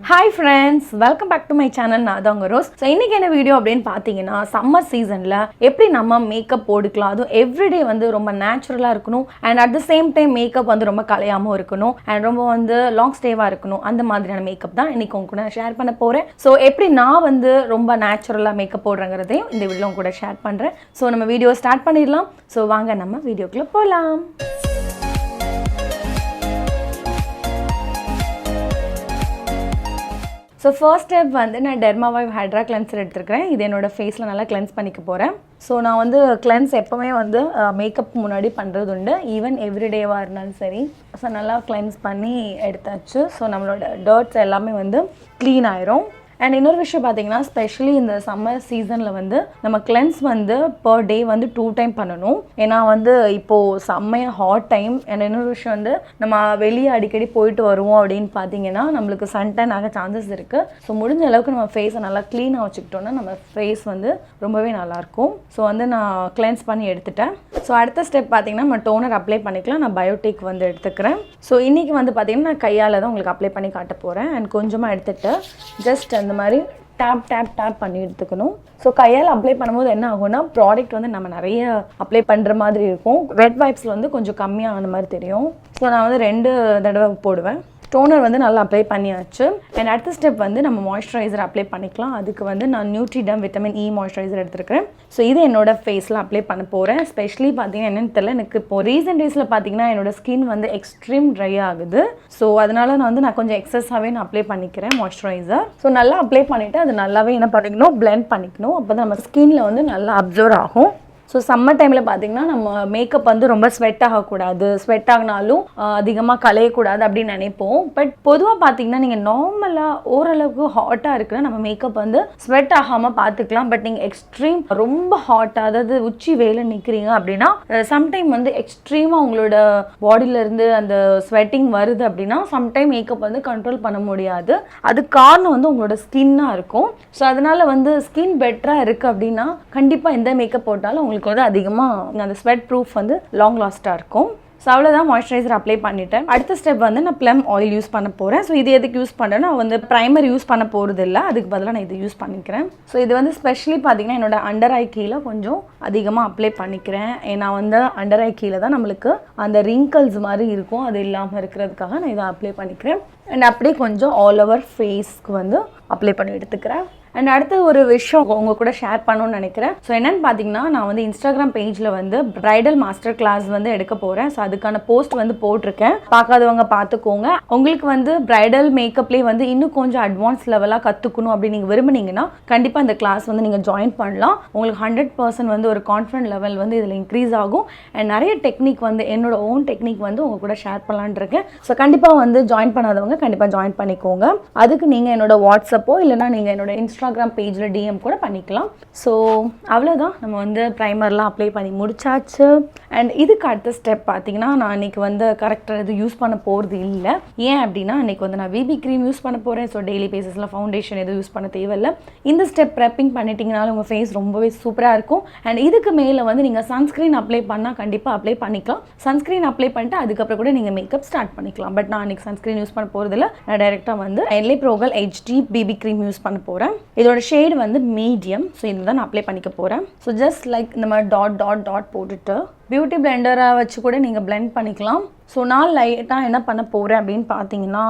Hi friends, welcome back to my channel. நான் தான் உங்க ரோஸ். ஸோ இன்னைக்கு என்ன வீடியோ அப்படின்னு பார்த்தீங்கன்னா சம்மர் சீசனில் எப்படி நம்ம மேக்கப் போட்டுக்கலாம், அதுவும் எவ்ரிடே வந்து ரொம்ப நேச்சுரலாக இருக்கணும் and at the same time makeup வந்து ரொம்ப கலையாமல் இருக்கணும் அண்ட் ரொம்ப வந்து லாங் ஸ்டேவாக இருக்கணும். அந்த மாதிரியான மேக்கப் தான் இன்னைக்கு உங்க கூட ஷேர் பண்ண போகிறேன். ஸோ எப்படி நான் வந்து ரொம்ப நேச்சுரலாக மேக்கப் போடுறேங்கிறதையும் இந்த வீடியோ உங்க கூட ஷேர் பண்ணுறேன். ஸோ நம்ம வீடியோ ஸ்டார்ட் பண்ணிடலாம். ஸோ வாங்க நம்ம வீடியோக்குள்ளே போகலாம். ஸோ ஃபர்ஸ்ட் ஸ்டெப் வந்து நான் டெர்மாவைவ் ஹைட்ரா கிளென்சர் எடுத்துருக்கிறேன். இது என்னோடய ஃபேஸில் நல்லா கிளென்ஸ் பண்ணிக்க போகிறேன். ஸோ நான் வந்து கிளென்ஸ் எப்போவுமே வந்து மேக்கப் முன்னாடி பண்ணுறது உண்டு, ஈவன் எவ்ரிடேவாக இருந்தாலும் சரி. ஸோ நல்லா கிளென்ஸ் பண்ணி எடுத்தாச்சு. ஸோ நம்மளோட டர்ட்ஸ் எல்லாமே வந்து க்ளீன் ஆயிரும். அண்ட் இன்னொரு விஷயம் பார்த்தீங்கன்னா, ஸ்பெஷலி இந்த சம்மர் சீசனில் வந்து நம்ம கிளென்ஸ் வந்து பர் டே வந்து 2 டைம் பண்ணணும். ஏன்னா வந்து இப்போது செம்மையாக ஹாட் டைம். அண்ட் இன்னொரு விஷயம் வந்து நம்ம வெளியே அடிக்கடி போயிட்டு வருவோம் அப்படின்னு பார்த்தீங்கன்னா நம்மளுக்கு சன்டேன் ஆக சான்சஸ் இருக்குது. ஸோ முடிஞ்ச அளவுக்கு நம்ம ஃபேஸை நல்லா க்ளீனாக வச்சுக்கிட்டோன்னா நம்ம ஃபேஸ் வந்து ரொம்பவே நல்லாயிருக்கும். ஸோ வந்து நான் கிளென்ஸ் பண்ணி எடுத்துட்டேன். ஸோ அடுத்த ஸ்டெப் பார்த்தீங்கன்னா நம்ம டோனர் அப்ளை பண்ணிக்கலாம். நான் பயோடெக் வந்து எடுத்துக்கிறேன். ஸோ இன்றைக்கி வந்து பார்த்தீங்கன்னா நான் கையால் தான் உங்களுக்கு அப்ளை பண்ணி காட்ட போகிறேன். அண்ட் கொஞ்சமாக எடுத்துகிட்டு ஜஸ்ட் அந்த மாதிரி டேப் பண்ணி எடுத்துக்கணும். ஸோ கையால் அப்ளை பண்ணும்போது என்ன ஆகும்னா ப்ராடக்ட் வந்து நம்ம நிறைய அப்ளை பண்ணுற மாதிரி இருக்கும். வெட் வைப்ஸில் வந்து கொஞ்சம் கம்மியான மாதிரி தெரியும். ஸோ நான் வந்து 2 தடவை போடுவேன். டோனர் வந்து நல்லா அப்ளை பண்ணியாச்சு. அண்ட் அடுத்த ஸ்டெப் வந்து நம்ம மாய்ஸ்சரைசர் அப்ளை பண்ணிக்கலாம். அதுக்கு வந்து நான் நியூட்ரிடம் விட்டமின் இ மாய்ஸ்சரைசர் எடுத்துருக்கிறேன். ஸோ இது என்னோட ஃபேஸில் அப்ளை பண்ண போகிறேன். ஸ்பெஷலி பார்த்தீங்கன்னா என்னென்னு தெரியல, எனக்கு இப்போ ரீசெண்ட் டேஸில் பார்த்தீங்கன்னா என்னோட ஸ்கின் வந்து எக்ஸ்ட்ரீம் ட்ரை ஆகுது. ஸோ அதனால் நான் கொஞ்சம் எக்ஸஸாகவே நான் அப்ளை பண்ணிக்கிறேன் மாய்ஸ்சரைசர். ஸோ நல்லா அப்ளை பண்ணிவிட்டு அது நல்லாவே என்ன பண்ணிக்கணும், பிளெண்ட் பண்ணிக்கணும். அப்போ தான் நம்ம ஸ்கின்னில் வந்து நல்லா அப்சர்வ் ஆகும். ஸோ சம்மர் டைமில் பார்த்திங்கன்னா நம்ம மேக்கப் வந்து ரொம்ப ஸ்வெட் ஆகக்கூடாது, ஸ்வெட் ஆகினாலும் அதிகமாக கலையக்கூடாது அப்படின்னு நினைப்போம். பட் பொதுவாக பார்த்திங்கன்னா நீங்கள் நார்மலாக ஓரளவுக்கு ஹாட்டாக இருக்கிற நம்ம மேக்கப் வந்து ஸ்வெட் ஆகாமல் பார்த்துக்கலாம். பட் நீங்கள் எக்ஸ்ட்ரீம் ரொம்ப ஹாட்டாக, அதாவது உச்சி வெயில நிற்கிறீங்க அப்படின்னா சம்டைம் வந்து எக்ஸ்ட்ரீமாக உங்களோட பாடியிலேருந்து அந்த ஸ்வெட்டிங் வருது அப்படின்னா சம்டைம் மேக்கப் வந்து கண்ட்ரோல் பண்ண முடியாது. அதுக்கு காரணம் வந்து உங்களோட ஸ்கின்னாக இருக்கும். ஸோ அதனால் வந்து ஸ்கின் பெட்டராக இருக்குது அப்படின்னா கண்டிப்பாக எந்த மேக்கப் போட்டாலும் உங்களுக்கு வந்து அதிகமாக அந்த ஸ்வெட் ப்ரூஃப் வந்து லாங் லாஸ்ட்டாக இருக்கும். ஸோ அவ்வளோதான், மாய்ஸ்சரைசர் அப்ளை பண்ணிட்டேன். அடுத்த ஸ்டெப் வந்து நான் ப்ளம் ஆயில் யூஸ் பண்ண போகிறேன். ஸோ இது எதுக்கு யூஸ் பண்ணுறேன்னா வந்து ப்ரைமர் யூஸ் பண்ண போகிறது இல்லை, அதுக்கு பதிலாக நான் இது யூஸ் பண்ணிக்கிறேன். ஸோ இது வந்து ஸ்பெஷலி பார்த்தீங்கன்னா என்னோட அண்டர் ஐ கீழே கொஞ்சம் அதிகமாக அப்ளை பண்ணிக்கிறேன். ஏன்னா வந்து அண்டர் ஐ கீழே தான் நம்மளுக்கு அந்த ரிங்கிள்ஸ் மாதிரி இருக்கும், அது இல்லாமல் இருக்கிறதுக்காக நான் இதை அப்ளை பண்ணிக்கிறேன். அண்ட் அப்படியே கொஞ்சம் ஆல் ஓவர் ஃபேஸ்க்கு வந்து அப்ளை பண்ணி எடுத்துக்கிறேன். அண்ட் அடுத்த ஒரு விஷயம் உங்கள் கூட ஷேர் பண்ணணும்னு நினைக்கிறேன். ஸோ என்னென்னு பார்த்தீங்கன்னா, நான் வந்து இன்ஸ்டாகிராம் பேஜில் வந்து பிரைடல் மாஸ்டர் கிளாஸ் வந்து எடுக்க போகிறேன். ஸோ அதுக்கான போஸ்ட் வந்து போட்டிருக்கேன், பார்க்காதவங்க பார்த்துக்கோங்க. உங்களுக்கு வந்து பிரைடல் மேக்கப்லேயே வந்து இன்னும் கொஞ்சம் அட்வான்ஸ் லெவலாக கற்றுக்கணும் அப்படின்னு நீங்கள் விரும்புனீங்கன்னா கண்டிப்பாக இந்த கிளாஸ் வந்து நீங்கள் ஜாயின் பண்ணலாம். உங்களுக்கு 100% வந்து ஒரு கான்ஃபிடன்ட் லெவல் வந்து இதில் இன்க்ரீஸ் ஆகும். அண்ட் நிறைய டெக்னிக் வந்து என்னோட ஓன் டெக்னிக் வந்து உங்கள் கூட ஷேர் பண்ணலான் இருக்கேன். ஸோ கண்டிப்பாக வந்து ஜாயின் பண்ணாதவங்க கண்டிப்பாக ஜாயின் பண்ணிக்கோங்க. அதுக்கு நீங்கள் என்னோட வாட்ஸ்அப்போ இல்லைனா நீங்கள் என்னோட இன்ஸ்டாகிராம் பேஜில் டிஎம் கூட பண்ணிக்கலாம். ஸோ அவ்வளோதான், நம்ம வந்து ப்ரைமர்லாம் அப்ளை பண்ணி முடிச்சாச்சு. அண்ட் இதுக்கு அடுத்த ஸ்டெப் பார்த்தீங்கன்னா, நான் இன்றைக்கி வந்து கரெக்டாக இது யூஸ் பண்ண போகிறது இல்லை. ஏன் அப்படின்னா இன்றைக்கி வந்து நான் பிபி க்ரீம் யூஸ் பண்ண போகிறேன். ஸோ டெய்லி பேசிஸில் ஃபவுண்டேஷன் எதுவும் யூஸ் பண்ண தேவையில்லை. இந்த ஸ்டெப் ப்ரெப்பிங் பண்ணிட்டீங்கனாலும் உங்கள் ஃபேஸ் ரொம்பவே சூப்பராக இருக்கும். அண்ட் இதுக்கு மேலே வந்து நீங்கள் சன்ஸ்க்ரீன் அப்ளை பண்ணால் கண்டிப்பாக அப்ளை பண்ணிக்கலாம். சன்ஸ்க்ரீன் அப்ளை பண்ணிட்டு அதுக்கப்புறம் கூட நீங்கள் மேக்கப் ஸ்டார்ட் பண்ணிக்கலாம். பட் நான் இன்றைக்கி சன்ஸ்க்ரீன் யூஸ் பண்ண போகிறதில்ல. நான் டைரெக்டாக வந்து என்லே ப்ரோகல் HD பிபி க்ரீம் யூஸ் பண்ண போகிறேன். இதோட ஷேடு வந்து மீடியம். ஸோ இதுதான் நான் அப்ளை பண்ணிக்க போகிறேன். ஸோ ஜஸ்ட் லைக் இந்த மாதிரி டாட் போட்டுட்டு பியூட்டி பிளெண்டரை வச்சு கூட நீங்கள் பிளெண்ட் பண்ணிக்கலாம். ஸோ நான் லைட்டாக என்ன பண்ண போகிறேன் அப்படின்னு பார்த்தீங்கன்னா,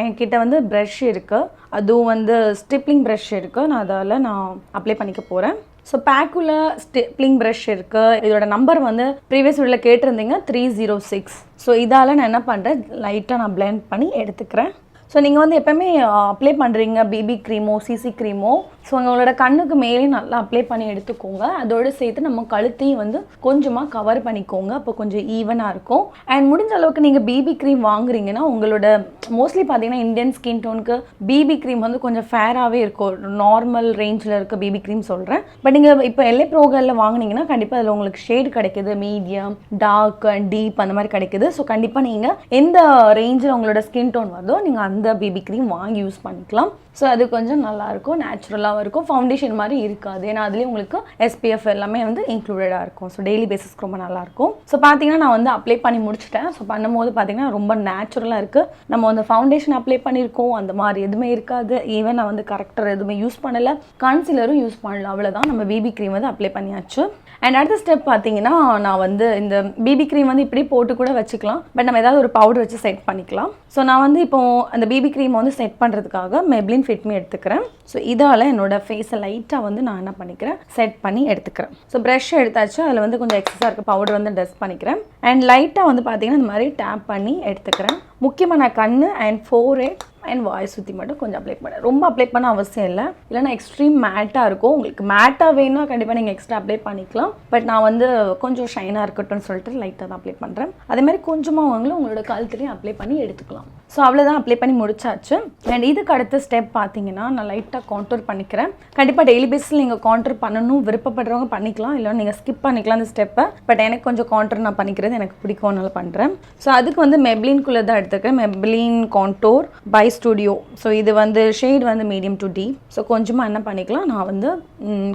என்கிட்ட வந்து ப்ரஷ் இருக்குது, அதுவும் வந்து ஸ்டிப்லிங் ப்ரஷ் இருக்குது. நான் அதால் நான் அப்ளை பண்ணிக்க போகிறேன். ஸோ பேக்குள்ள ஸ்டிப்லிங் ப்ரஷ் இருக்குது. இதோட நம்பர் வந்து ப்ரீவியஸ் வீடியோவில் கேட்டிருந்தீங்க 306. ஸோ இதால் நான் என்ன பண்ணுறேன், லைட்டாக நான் பிளெண்ட் பண்ணி எடுத்துக்கிறேன். ஸோ நீங்கள் வந்து எப்போவுமே அப்ளை பண்ணுறீங்க பிபி க்ரீமோ சிசி க்ரீமோ, ஸோ உங்களோட கண்ணுக்கு மேலே நல்லா அப்ளை பண்ணி எடுத்துக்கோங்க. அதோடு சேர்த்து நம்ம கழுத்தையும் வந்து கொஞ்சமாக கவர் பண்ணிக்கோங்க, அப்போ கொஞ்சம் ஈவனாக இருக்கும். அண்ட் முடிஞ்ச அளவுக்கு நீங்கள் பிபி க்ரீம் வாங்குறீங்கன்னா உங்களோட மோஸ்ட்லி பார்த்தீங்கன்னா இந்தியன் ஸ்கின் டோனுக்கு பிபி க்ரீம் வந்து கொஞ்சம் ஃபேராகவே இருக்கும். நார்மல் ரேஞ்சில் இருக்க பிபி க்ரீம் சொல்கிறேன். பட் நீங்கள் இப்போ எல்ஏ ப்ரோகலில் வாங்கினீங்கன்னா கண்டிப்பாக அதில் உங்களுக்கு ஷேடு கிடைக்குது, மீடியம், டார்க் அண்ட் டீப் அந்த மாதிரி கிடைக்குது. ஸோ கண்டிப்பாக நீங்கள் எந்த ரேஞ்சில் உங்களோட ஸ்கின் டோன் வருதோ நீங்கள் அந்த பிபி க்ரீம் வாங்கி யூஸ் பண்ணிக்கலாம். ஸோ அது கொஞ்சம் நல்லாயிருக்கும், நேச்சுரலாக இருக்கும், ஃபவுண்டேஷன் மாதிரி இருக்காது. ஏன்னா அதுலேயே உங்களுக்கு SPF எல்லாமே வந்து இன்க்ளூடடாக இருக்கும். ஸோ டெய்லி பேசிஸ்க்கு ரொம்ப நல்லாயிருக்கும். ஸோ பார்த்தீங்கன்னா நான் வந்து அப்ளை பண்ணி முடிச்சிட்டேன். ஸோ பண்ணும்போது பார்த்தீங்கன்னா ரொம்ப நேச்சுரலாக இருக்குது. நம்ம வந்து ஃபவுண்டேஷன் அப்ளை பண்ணியிருக்கோம், அந்த மாதிரி எதுவுமே இருக்காது. ஈவன் நான் வந்து கரெக்டர் எதுவுமே யூஸ் பண்ணலை, கன்சீலரும் யூஸ் பண்ணல. அவ்வளோதான், நம்ம பிபி க்ரீம் வந்து அப்ளை பண்ணியாச்சு. அண்ட் அடுத்த ஸ்டெப் பார்த்தீங்கன்னா நான் வந்து இந்த பிபி க்ரீம் வந்து இப்படி போட்டு கூட வச்சுக்கலாம், பட் நம்ம ஏதாவது ஒரு பவுடர் வச்சு செட் பண்ணிக்கலாம். ஸோ நான் வந்து இப்போ அந்த பிபி க்ரீம் வந்து செட் பண்ணுறதுக்காக Maybelline Fit Me எடுத்துக்கிறேன். ஸோ இதால் என்னோட ஃபேஸை லைட்டாக வந்து நான் என்ன பண்ணிக்கிறேன், செட் பண்ணி எடுத்துக்கிறேன். ஸோ ப்ரஷ் எடுத்தாச்சு, அதில் வந்து கொஞ்சம் எக்ஸஸாக இருக்க பவுடர் வந்து டஸ்ட் பண்ணிக்கிறேன். அண்ட் லைட்டாக வந்து பார்த்தீங்கன்னா இந்த மாதிரி டேப் பண்ணி எடுத்துக்கிறேன். முக்கியமாக நான் கண் அண்ட் ஃபோர்ஹெட் அண்ட் வாய் சுற்றி மட்டும் கொஞ்சம் அப்ளை பண்ணேன். ரொம்ப அப்ளை பண்ண அவசியம் இல்லை, இல்லைனா எக்ஸ்ட்ரீம் மேட்டாக இருக்கும். உங்களுக்கு மேட்டாக வேணும்னா கண்டிப்பாக நீங்கள் எக்ஸ்ட்ரா அப்ளை பண்ணிக்கலாம். பட் நான் வந்து கொஞ்சம் ஷைனாக இருக்கட்டும்னு சொல்லிட்டு லைட்டாக தான் அப்ளை பண்ணுறேன். அதேமாதிரி கொஞ்சமாக உங்களோட கழுத்துலையும் அப்ளை பண்ணி எடுத்துக்கலாம். ஸோ அவ்வளோதான், அப்ளை பண்ணி முடிச்சாச்சு. அண்ட் இதுக்கு அடுத்த ஸ்டெப் பார்த்தீங்கன்னா நான் லைட்டாக கான்டூர் பண்ணிக்கிறேன். கண்டிப்பாக டெய்லி பேஸில் நீங்கள் கான்டூர் பண்ணணும் விருப்பப்படுறவங்க பண்ணிக்கலாம், இல்லை நீங்கள் ஸ்கிப் பண்ணிக்கலாம் அந்த ஸ்டெப்பை. பட் எனக்கு கொஞ்சம் கான்டூர் நான் பண்ணிக்கிறது எனக்கு பிடிக்கும்னால பண்ணுறேன். ஸோ அதுக்கு வந்து Maybelline-குள்ளே தான் எடுத்துக்கிறேன். Maybelline contour by studio. So இது வந்து ஷேட் வந்து மீடியம் டு டீப். ஸோ கொஞ்சமாக என்ன பண்ணிக்கலாம், நான் வந்து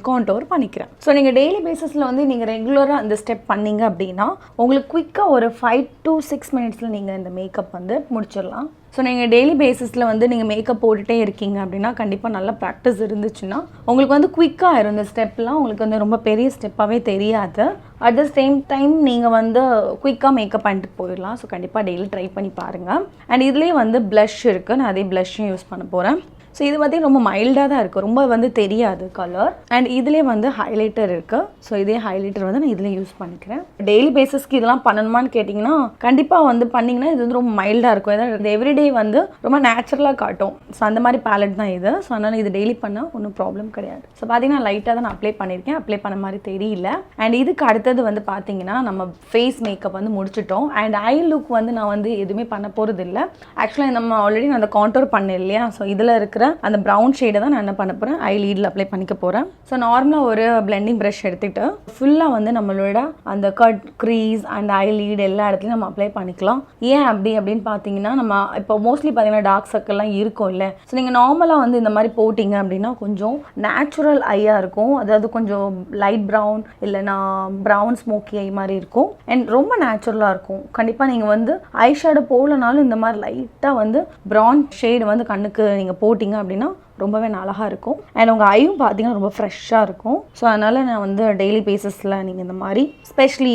கான்டூர் பண்ணிக்கிறேன். ஸோ நீங்கள் டெய்லி பேஸிஸில் வந்து நீங்கள் ரெகுலராக அந்த ஸ்டெப் பண்ணிங்க அப்படின்னா உங்களுக்கு குயிக்காக ஒரு 5 to 6 மினிட்ஸில் நீங்கள் இந்த மேக்கப் வந்து முடிச்சிடலாம். ஸோ நீங்கள் டெய்லி பேசிஸில் வந்து நீங்கள் மேக்கப் போட்டுகிட்டே இருக்கீங்க அப்படின்னா கண்டிப்பாக நல்ல ப்ராக்டிஸ் இருந்துச்சுன்னா உங்களுக்கு வந்து குயிக்காக ஆயிரும். இந்த ஸ்டெப்லாம் உங்களுக்கு வந்து ரொம்ப பெரிய ஸ்டெப்பாகவே தெரியாது. அட் த சேம் டைம் நீங்கள் வந்து குயிக்காக மேக்கப் பண்ணிட்டு போயிடலாம். ஸோ கண்டிப்பாக டெய்லி ட்ரை பண்ணி பாருங்கள். அண்ட் இதுலேயே வந்து ப்ளஷ் இருக்குது, நான் அதே ப்ளஷ்ஷும் யூஸ் பண்ண போகிறேன். ஸோ இது பார்த்தீங்கன்னா ரொம்ப மைல்டாக தான் இருக்குது, ரொம்ப வந்து தெரியாது கலர். அண்ட் இதுலேயே வந்து ஹைலைட்டர் இருக்குது. ஸோ இதே ஹைலைட்டர் வந்து நான் இதில் யூஸ் பண்ணிக்கிறேன். டெய்லி பேசிஸ்க்கு இதெல்லாம் பண்ணணுமான்னு கேட்டிங்கன்னா கண்டிப்பாக வந்து பண்ணிங்கன்னா இது வந்து ரொம்ப மைல்டாக இருக்கும். ஏதாவது எவ்ரிடே வந்து ரொம்ப நேச்சுரலாக காட்டும். ஸோ அந்த மாதிரி பேலட் தான் இது. ஸோ அதனால் இது டெய்லி பண்ணால் ஒன்றும் ப்ராப்ளம் கிடையாது. ஸோ பார்த்தீங்கன்னா லைட்டாக தான் நான் அப்ளை பண்ணியிருக்கேன், அப்ளை பண்ண மாதிரி தெரியல. அண்ட் இதுக்கு அடுத்தது வந்து பார்த்தீங்கன்னா நம்ம ஃபேஸ் மேக்கப் வந்து முடிச்சிட்டோம். அண்ட் ஐ லுக் வந்து நான் வந்து எதுவுமே பண்ண போகிறது இல்லை. ஆக்சுவலாக நம்ம ஆல்ரெடி நான் அந்த கான்டூர் பண்ணேன் இல்லையா, ஸோ இதில் இருக்கிற அந்த ப்ரௌன் ஷேடை தான் நான் என்ன பண்ண போகிறேன், ஐ லீடில் அப்ளை பண்ணிக்க போகிறேன். ஸோ நார்மலாக ஒரு பிளெண்டிங் ப்ரஷ் எடுத்துகிட்டு ஃபுல்லாக வந்து நம்மளோட அந்த cut crease and eyelid எல்லா இடத்துலையும் நம்ம அப்ளை பண்ணிக்கலாம். ஏன் அப்படின்னு பார்த்தீங்கன்னா நம்ம இப்போ மோஸ்ட்லி பார்த்தீங்கன்னா டார்க் சர்க்கிள்லாம் இருக்கும் இல்லை. ஸோ நீங்கள் நார்மலாக வந்து இந்த மாதிரி போட்டிங்க அப்படின்னா கொஞ்சம் நேச்சுரல் ஐயாக இருக்கும். அதாவது கொஞ்சம் லைட் ப்ரௌன் இல்லைனா ப்ரௌன் ஸ்மோக்கி ஐ மாதிரி இருக்கும். அண்ட் ரொம்ப நேச்சுரலாக இருக்கும். கண்டிப்பாக நீங்கள் வந்து ஐ ஷேடோ போடலனாலும் இந்த மாதிரி லைட்டாக வந்து ப்ரௌன் ஷேடு வந்து கண்ணுக்கு நீங்கள் போட்டிங்க அப்படின்னா ரொம்பவே அழகாக இருக்கும். அண்ட் உங்கள் ஐயும் பார்த்தீங்கன்னா ரொம்ப ஃப்ரெஷ்ஷாக இருக்கும். ஸோ அதனால் நான் வந்து டெய்லி பேசிஸில் நீங்கள் இந்த மாதிரி ஸ்பெஷலி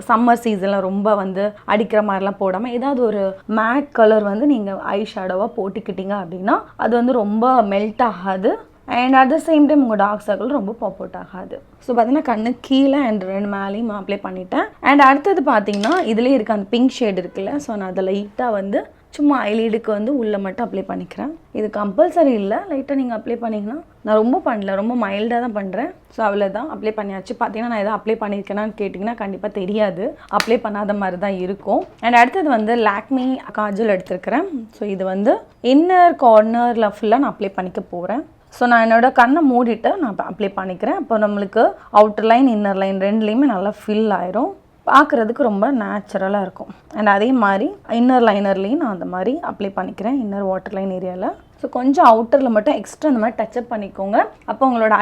சம்மர் சீசனில் ரொம்ப வந்து அடிக்கிற மாதிரிலாம் போடாமல் ஏதாவது ஒரு மேட் கலர் வந்து நீங்கள் ஐ ஷேடோவாக போட்டுக்கிட்டீங்க அப்படின்னா அது வந்து ரொம்ப மெல்ட் ஆகாது. And at the same time உங்கள் டார்க் சர்க்கிள் ரொம்ப பாப் அவுட் ஆகாது. ஸோ பார்த்தீங்கன்னா கண்ணு கீழே அண்ட் ரெண்டு மேலேயும் அப்ளை பண்ணிட்டேன். அண்ட் அடுத்தது பார்த்தீங்கன்னா இதுலேயே இருக்க அந்த பிங்க் ஷேட் இருக்குல்ல, ஸோ நான் அதை லைட்டாக வந்து சும்மா ஐலீடுக்கு வந்து உள்ளே மட்டும் அப்ளை பண்ணிக்கிறேன். இது கம்பல்சரி இல்லை, லைட்டாக நீங்கள் அப்ளை பண்ணிங்கன்னா. நான் ரொம்ப பண்ணல, ரொம்ப மைல்டாக தான் பண்ணுறேன். ஸோ அவ்வளோதான், அப்ளை பண்ணியாச்சு. பார்த்தீங்கன்னா நான் எதாவது அப்ளை பண்ணியிருக்கேனான்னு கேட்டிங்கன்னா கண்டிப்பாக தெரியாது, அப்ளை பண்ணாத மாதிரி தான் இருக்கும். அண்ட் அடுத்தது வந்து லாக்மி காஜல் எடுத்துருக்கிறேன். ஸோ இது வந்து இன்னர் கார்னரில் ஃபுல்லாக நான் அப்ளை பண்ணிக்க போகிறேன். ஸோ நான் என்னோட கண்ணை மூடிட்டு நான் அப்ளை பண்ணிக்கிறேன். அப்போ நம்மளுக்கு அவுட்டர் லைன் இன்னர் லைன் ரெண்டுலேயுமே நல்லா ஃபில் ஆயிரும், பார்க்குறதுக்கு ரொம்ப நேச்சுரலாக இருக்கும். அண்ட் அதே மாதிரி இன்னர் லைனர்லேயும் நான் அந்த மாதிரி அப்ளை பண்ணிக்கிறேன், இன்னர் வாட்டர் லைன் ஏரியாவில். ஸோ கொஞ்சம் அவுட்டரில் மட்டும் எக்ஸ்ட்ரா அந்த மாதிரி டச்சப் பண்ணிக்கோங்க. அப்போ உங்களோட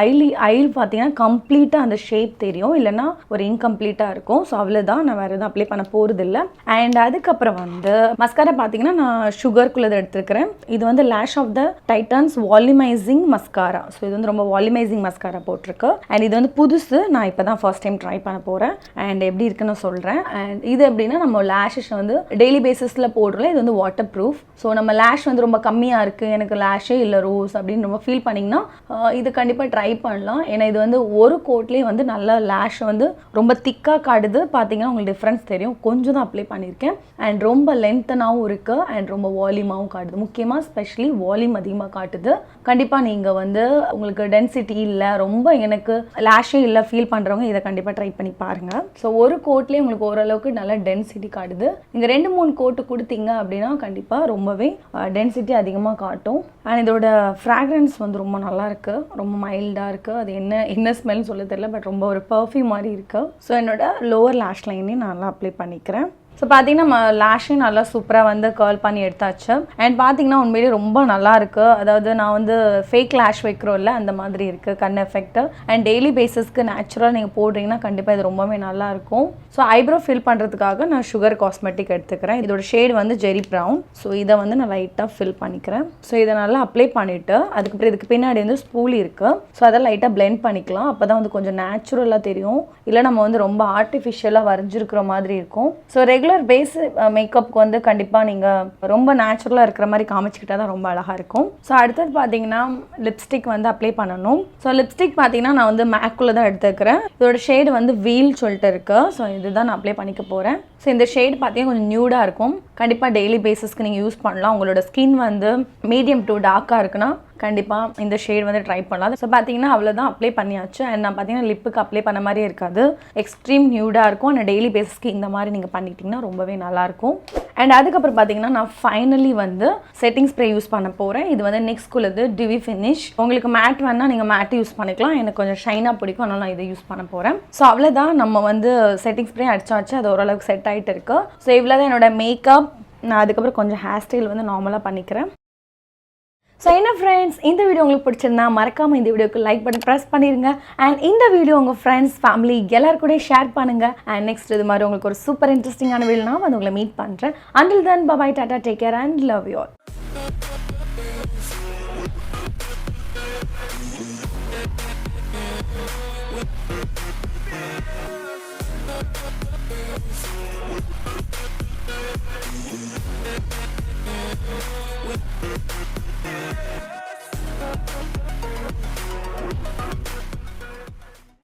ஐ பார்த்தீங்கன்னா கம்ப்ளீட்டாக அந்த ஷேப் தெரியும், இல்லைனா ஒரு இன்கம்ப்ளீட்டாக இருக்கும். ஸோ அவ்வளோதான், நான் வேறு எதுவும் அப்ளை பண்ண போகிறது இல்லை. அண்ட் அதுக்கப்புறம் வந்து மஸ்காரா பார்த்தீங்கன்னா நான் சுகர்க்குள்ளதை எடுத்துருக்கிறேன். இது வந்து Lash of the Titans volumising mascara. So இது வந்து ரொம்ப வால்யூமைசிங் மஸ்காரா போட்டிருக்கு. அண்ட் இது வந்து புதுசு, நான் இப்போ தான் ஃபர்ஸ்ட் டைம் ட்ரை பண்ண போகிறேன். அண்ட் எப்படி இருக்குன்னு சொல்கிறேன். அண்ட் இது எப்படின்னா நம்ம லேஷஸ் வந்து டெய்லி பேசிஸில் போடுறோம். இது வந்து வாட்டர் ப்ரூஃப். ஸோ நம்ம லேஷ் வந்து ரொம்ப கம்மியாக இருக்குது, எனக்கு லேஷே இல்லை ரோஸ் அப்படின்னு ரொம்ப ஃபீல் பண்ணிங்கன்னா இது கண்டிப்பாக ட்ரை பண்ணலாம். ஏன்னா இது வந்து ஒரு கோட்லேயே வந்து நல்ல லேஷ் வந்து ரொம்ப திக்காக காட்டுது. பார்த்தீங்கன்னா உங்களுக்கு டிஃப்ரென்ஸ் தெரியும். கொஞ்சம் தான் அப்ளை பண்ணியிருக்கேன். அண்ட் ரொம்ப லென்த்தனாகவும் இருக்குது அண்ட் ரொம்ப வால்யூமாகவும் காட்டுது. முக்கியமாக ஸ்பெஷலி வால்யூம் அதிகமாக காட்டுது. கண்டிப்பாக நீங்கள் வந்து உங்களுக்கு டென்சிட்டி இல்லை, ரொம்ப எனக்கு லேஷே இல்லை ஃபீல் பண்ணுறவங்க இதை கண்டிப்பாக ட்ரை பண்ணி பாருங்கள். ஸோ ஒரு கோட்லேயே உங்களுக்கு ஓரளவுக்கு நல்ல டென்சிட்டி காட்டுது. நீங்கள் 2-3 கோட்டு கொடுத்தீங்க அப்படின்னா கண்டிப்பாக ரொம்பவே டென்சிட்டி அதிகமாக காட்டும். அண்ட் இதோட ஃப்ராக்ரன்ஸ் வந்து ரொம்ப நல்லா இருக்குது, ரொம்ப மைல்டாக இருக்குது. அது என்ன ஸ்மெல்னு சொல்ல தெரியல, பட் ரொம்ப ஒரு பர்ஃப்யூம் மாதிரி இருக்குது. ஸோ என்னோட லோவர் லேஷ் லைனையும் நான் நல்லா அப்ளை பண்ணிக்கிறேன். ஸோ பார்த்தீங்கன்னா நம்ம லேஷையும் நல்லா சூப்பராக வந்து கர்ல் பண்ணி எடுத்தாச்சு. அண்ட் பார்த்தீங்கன்னா உண்மையிலேயே ரொம்ப நல்லா இருக்குது. அதாவது நான் வந்து ஃபேக் லேஷ் வைக்கிறோம்ல அந்த மாதிரி இருக்குது கண் எஃபெக்ட். அண்ட் டெய்லி பேசிஸ்க்கு நேச்சுரலாக நீங்கள் போடுறீங்கன்னா கண்டிப்பாக இது ரொம்பவே நல்லாயிருக்கும். ஸோ ஐப்ரோ ஃபில் பண்ணுறதுக்காக நான் சுகர் காஸ்மெட்டிக் எடுத்துக்கிறேன். இதோட ஷேடு வந்து ஜெரி ப்ரௌன். ஸோ இதை வந்து நான் லைட்டாக ஃபில் பண்ணிக்கிறேன். ஸோ இதை நல்லா அப்ளை பண்ணிவிட்டு அதுக்கப்புறம் இதுக்கு பின்னாடி வந்து ஸ்பூலி இருக்குது. ஸோ அதை லைட்டாக பிளெண்ட் பண்ணிக்கலாம். அப்போ தான் வந்து கொஞ்சம் நேச்சுரலாக தெரியும். இல்லை நம்ம வந்து ரொம்ப ஆர்டிஃபிஷியலாக வரைஞ்சிருக்கிற மாதிரி இருக்கும். ஸோ ரெகுலர் பேஸ் மேக்கப்புக்கு வந்து கண்டிப்பாக நீங்கள் ரொம்ப நேச்சுரலாக இருக்கிற மாதிரி காமிச்சிக்கிட்டா தான் ரொம்ப அழகாக இருக்கும். ஸோ அடுத்தது பார்த்தீங்கன்னா லிப்ஸ்டிக் வந்து அப்ளை பண்ணணும். ஸோ லிப்ஸ்டிக் பார்த்தீங்கன்னா நான் வந்து மேக்குள்ளே தான் எடுத்துக்கிறேன். இதோட ஷேடு வந்து வீல் சொல்லிட்டு இருக்கு. ஸோ இதுதான் நான் அப்ளை பண்ணிக்க போகிறேன். ஸோ இந்த ஷேடு பார்த்தீங்கன்னா கொஞ்சம் நியூடாக இருக்கும். கண்டிப்பாக டெய்லி பேசிஸ்க்கு நீங்கள் யூஸ் பண்ணலாம். உங்களோட ஸ்கின் வந்து மீடியம் டு டார்க்காக இருக்குன்னா கண்டிப்பாக இந்த ஷேட் வந்து ட்ரை பண்ணலாம். ஸோ பார்த்தீங்கன்னா அவ்வளோதான் அப்ளை பண்ணியாச்சு. அண்ட் நான் பார்த்தீங்கன்னா லிப்புக்கு அப்ளை பண்ண மாதிரியே இருக்காது, எக்ஸ்ட்ரீம் நியூடாக இருக்கும். அண்ட் டெய்லி பேசிஸ்க்கு இந்த மாதிரி நீங்கள் பண்ணிட்டீங்கன்னா ரொம்பவே நல்லாயிருக்கும். அண்ட் அதுக்கப்புறம் பார்த்தீங்கன்னா நான் ஃபைனலி வந்து செட்டிங் ஸ்ப்ரே யூஸ் பண்ண போகிறேன். இது வந்து நெக்ஸ்ட்குள்ளது டிவி ஃபினிஷ். உங்களுக்கு மேட் வேணால் நீங்கள் மேட்டு யூஸ் பண்ணிக்கலாம். எனக்கு கொஞ்சம் ஷைனாக பிடிக்கும், அதனால் நான் இதை யூஸ் பண்ண போகிறேன். ஸோ அவ்வளோதான், நம்ம வந்து செட்டிங் ஸ்ப்ரே அடிச்சாச்சு. அது ஓரளவுக்கு செட் ஆகிட்டு இருக்கு. ஸோ இவ்வளோ தான் என்னோட மேக்கப். நான் அதுக்கப்புறம் கொஞ்சம் ஹேர் ஸ்டைல் வந்து நார்மலாக பண்ணிக்கிறேன். ஸோ என்ன ஃப்ரெண்ட்ஸ், இந்த வீடியோ உங்களுக்கு பிடிச்சிருந்தா மறக்காமல் இந்த வீடியோக்கு லைக் பட்டன் ப்ரெஸ் பண்ணிடுங்க. அண்ட் இந்த வீடியோ உங்கள் ஃப்ரெண்ட்ஸ் ஃபேமிலி எல்லாரும் கூட ஷேர் பண்ணுங்கள். அண்ட் நெக்ஸ்ட் இது மாதிரி உங்களுக்கு ஒரு சூப்பர் இன்ட்ரெஸ்டிங்கான வீடியோ நான் வந்து உங்களை மீட் பண்ணுறேன். Until then bye tata, take care and love you all.